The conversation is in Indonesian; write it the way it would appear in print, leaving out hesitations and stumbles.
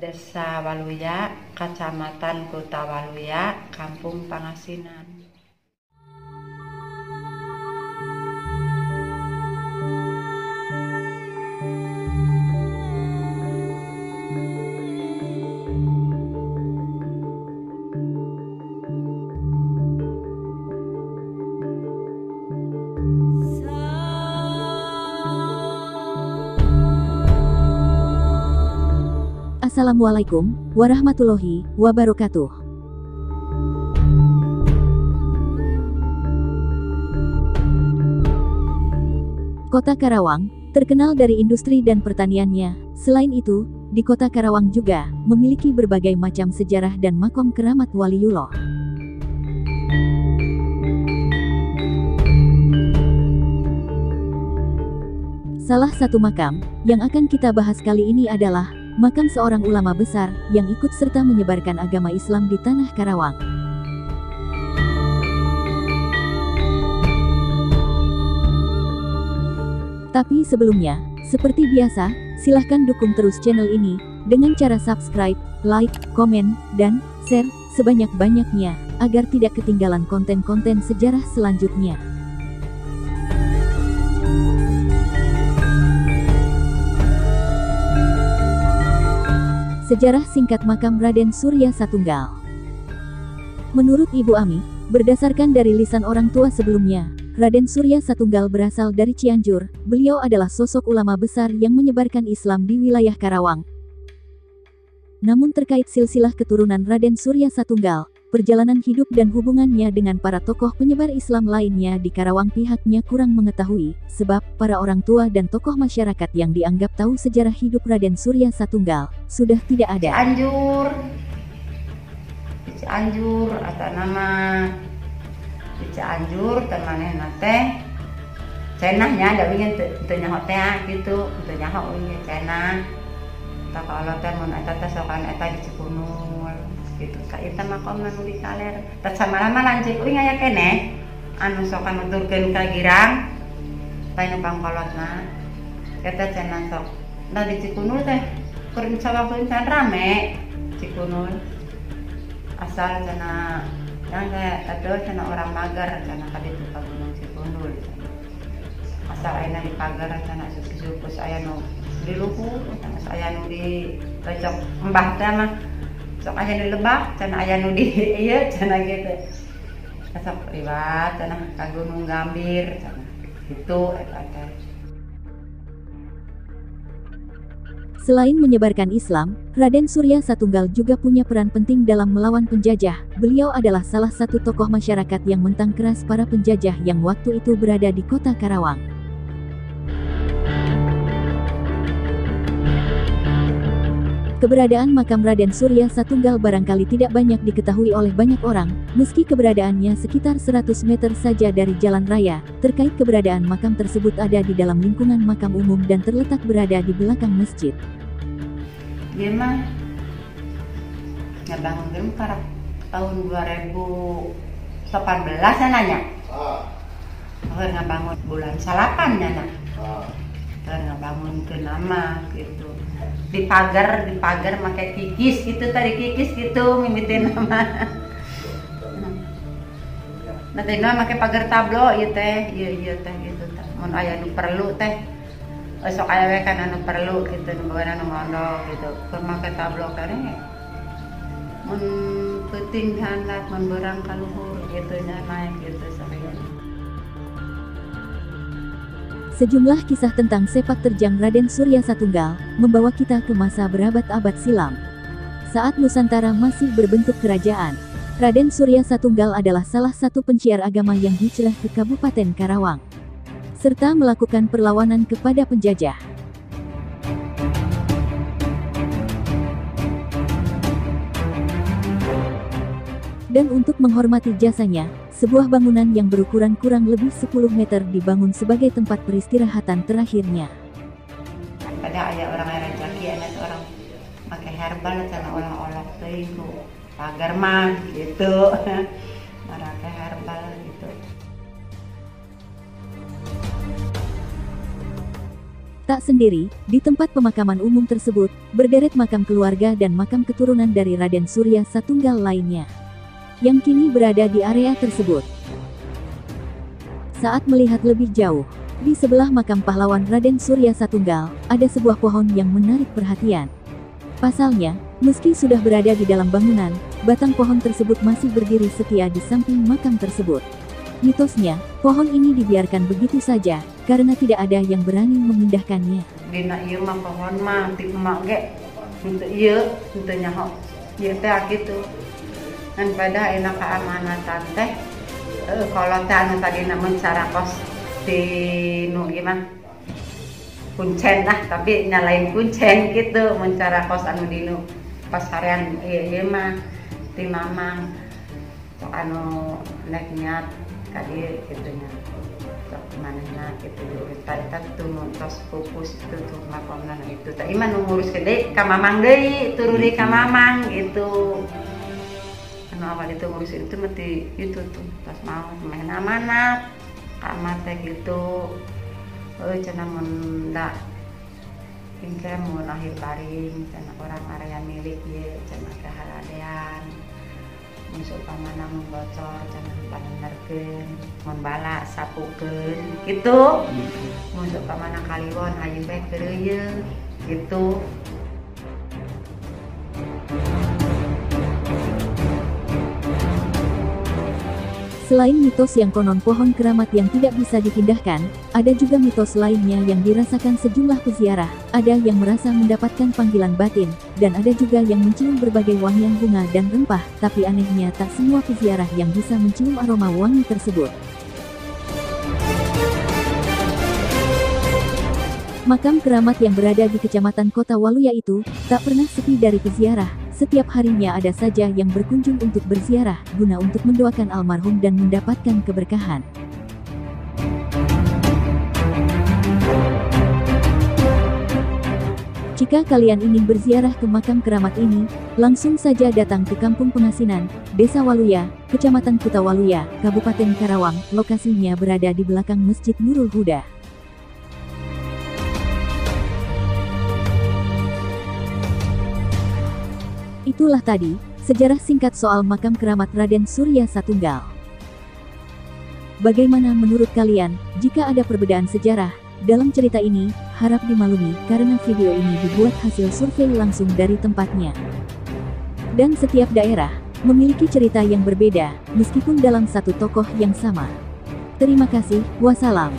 Desa Waluya, Kecamatan Kota Waluya, Kampung Pangasinan. Assalamualaikum warahmatullahi wabarakatuh. Kota Karawang terkenal dari industri dan pertaniannya. Selain itu, di Kota Karawang juga memiliki berbagai macam sejarah dan makom keramat waliullah. Salah satu makam yang akan kita bahas kali ini adalah makam seorang ulama besar yang ikut serta menyebarkan agama Islam di tanah Karawang. Tapi sebelumnya, seperti biasa, silahkan dukung terus channel ini dengan cara subscribe, like, komen, dan share sebanyak-banyaknya agar tidak ketinggalan konten-konten sejarah selanjutnya. Sejarah singkat makam Raden Surya Satunggal. Menurut Ibu Ami, berdasarkan dari lisan orang tua sebelumnya, Raden Surya Satunggal berasal dari Cianjur. Beliau adalah sosok ulama besar yang menyebarkan Islam di wilayah Karawang. Namun terkait silsilah keturunan Raden Surya Satunggal, perjalanan hidup dan hubungannya dengan para tokoh penyebar Islam lainnya di Karawang pihaknya kurang mengetahui, sebab para orang tua dan tokoh masyarakat yang dianggap tahu sejarah hidup Raden Surya Satunggal sudah tidak ada. Cianjur atau nama Cianjur temannya nate cenahnya ada ingin tentunya hotel gitu tentunya hotelnya cenah tak kalau teh mun eta teh sokan eta di Cikunul gitu ka eta makom anu di kaler tak sama-sama lancik uing aya keneh anu sokan nuturkeun ka girang pae nu pangkolotna eta cenah sok da di Cikunul teh keur sawaktu can rame Cikunul asal cenah yang ada cenah orang magar cenah ka ditu ka Gunung Cikunul asal ayeuna di pagar cenah suki-sukus aya nu di luhur cenah aya nu di cocok embah teh mah sok aya di lebah cenah aya nu di ieu cenah gitu sok liwat cenah ka Gunung Gambir cenah gitu eta teh. Selain menyebarkan Islam, Raden Surya Satunggal juga punya peran penting dalam melawan penjajah. Beliau adalah salah satu tokoh masyarakat yang mentang keras para penjajah yang waktu itu berada di Kota Karawang. Keberadaan makam Raden Surya Satunggal barangkali tidak banyak diketahui oleh banyak orang, meski keberadaannya sekitar 100 meter saja dari jalan raya. Terkait keberadaan makam tersebut ada di dalam lingkungan makam umum dan terletak berada di belakang masjid. Dia mah ngebangun karena tahun 2018 nanya. Akhir ngebangun bulan salapan nana. Ngebangun ke nama gitu. Di pagar pakai kikis gitu tadi kikis gitu mimitin nama. Nanti nama pakai pagar tablo ieu teh, ieu teh gitu teh. Mun aya nu perlu teh sok aya we kan anu perlu gitu nu bawa anu ngondo gitu. Keur make tablo kene mun peuting handap mun beurang ka luhur gitu nya naik gitu sarian. Sejumlah kisah tentang sepak terjang Raden Surya Satunggal membawa kita ke masa berabad-abad silam. Saat Nusantara masih berbentuk kerajaan, Raden Surya Satunggal adalah salah satu penciar agama yang hijrah ke Kabupaten Karawang, serta melakukan perlawanan kepada penjajah. Dan untuk menghormati jasanya, sebuah bangunan yang berukuran kurang lebih 10 meter dibangun sebagai tempat peristirahatan terakhirnya. Ada orang yang rezeki, ada orang pakai herbal, cara olok-olok itu pagar mah gitu, pakai herbal gitu. Tak sendiri, di tempat pemakaman umum tersebut, berderet makam keluarga dan makam keturunan dari Raden Surya Satunggal lainnya, yang kini berada di area tersebut. Saat melihat lebih jauh, di sebelah makam pahlawan Raden Surya Satunggal, ada sebuah pohon yang menarik perhatian. Pasalnya, meski sudah berada di dalam bangunan, batang pohon tersebut masih berdiri setia di samping makam tersebut. Mitosnya, pohon ini dibiarkan begitu saja, karena tidak ada yang berani memindahkannya. Dina ieu mah pohon mah ti emak ge untuk ieu untuk nyaho ieu teh gitu. Dan pada enak keamanatan teh kalau teh anu tadina mencarakos di nu gimana kuncen tapi nyalain kuncen gitu mencarakos anu dinu pas harian ieu mah ti mamang sok anu nek niat kali gitunya sok manehna gitu eta tuh nontos pupus itu tuh makomna itu teh iman ngurus gede ka mamang deui turu deui ka mamang gitu anu awal itu ngurus itu mesti itu tuh pas mau main amanat amat teh gitu cenah mun da ingke mun lahir baring cenah orang area milik ieu cenah kaharadean musuh pamana mun bocor cenah panenerkeun mun bala sapukeun gitu musuh pamana kaliwon hayu bae keureuyeung gitu. Selain mitos yang konon pohon keramat yang tidak bisa dipindahkan, ada juga mitos lainnya yang dirasakan sejumlah peziarah. Ada yang merasa mendapatkan panggilan batin, dan ada juga yang mencium berbagai wangian bunga dan rempah, tapi anehnya tak semua peziarah yang bisa mencium aroma wangi tersebut. Makam keramat yang berada di Kecamatan Kota Waluya itu, tak pernah sepi dari peziarah. Setiap harinya ada saja yang berkunjung untuk berziarah, guna untuk mendoakan almarhum dan mendapatkan keberkahan. Jika kalian ingin berziarah ke makam keramat ini, langsung saja datang ke Kampung Pengasinan, Desa Waluya, Kecamatan Kota Waluya, Kabupaten Karawang. Lokasinya berada di belakang Masjid Nurul Huda. Itulah tadi, sejarah singkat soal makam keramat Raden Surya Satunggal. Bagaimana menurut kalian, jika ada perbedaan sejarah dalam cerita ini? Harap dimaklumi karena video ini dibuat hasil survei langsung dari tempatnya. Dan setiap daerah memiliki cerita yang berbeda, meskipun dalam satu tokoh yang sama. Terima kasih, wassalam.